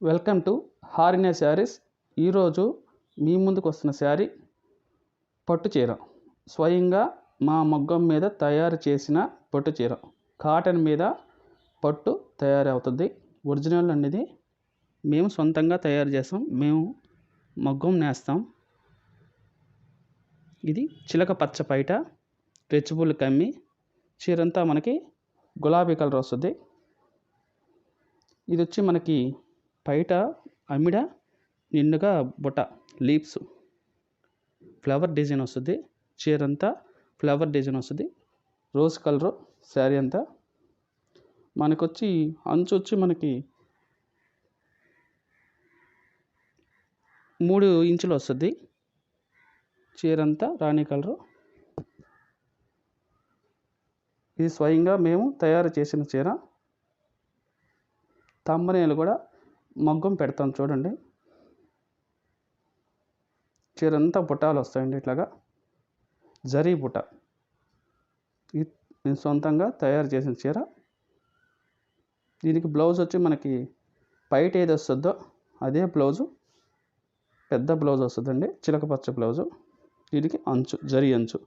Welcome to హారినే saris. ఈరోజు మీ ముందుకు వస్తున్న శారీ పట్టు చీర. స్వయంగా మా మగ్గం మీద తయారు చేసిన పట్టు చీర. కాటన్ మీద పట్టు తయారవుతుంది. ఒరిజినల్ అనేది మేము సొంతంగా తయారు చేస్తాం. మేము మగ్గం నేస్తాం. ఇది చిలక పచ్చ పైట, స్ట్రెచబుల్ కమ్మి. చీరంతా మనకి గులాబీ కలర్ వస్తుంది. ఇది వచ్చి మనకి పైట అమిడ నిండుగా బుట్ట లీవ్స్ ఫ్లవర్ డిజైన్ వస్తుంది. చీర అంతా ఫ్లవర్ డిజైన్ వస్తుంది. రోజ్ కలర్ శారీ అంతా. మనకొచ్చి అంచు వచ్చి మనకి 3 ఇంచులు వస్తుంది. చీర అంతా రాణి కలరు. ఇది స్వయంగా మేము తయారు చేసిన చీర. తంబనేలు కూడా మగ్గం పెడతాం చూడండి. చీర అంతా బుట్టాలు వస్తాయండి ఇట్లాగా, జరీ బుట్ట. ఇది నేను సొంతంగా తయారు చేసిన చీర. దీనికి బ్లౌజ్ వచ్చి మనకి పైట ఏది వస్తుందో అదే బ్లౌజు, పెద్ద బ్లౌజ్ వస్తుందండి, చిలక పచ్చ బ్లౌజు. దీనికి అంచు, జరీ అంచు.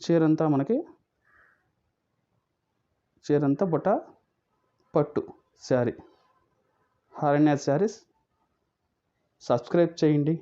చీరంతా మనకి చీరంతా బుట్ట పట్టు శారీ. హారినే శారీస్ సబ్స్క్రైబ్ చేయండి.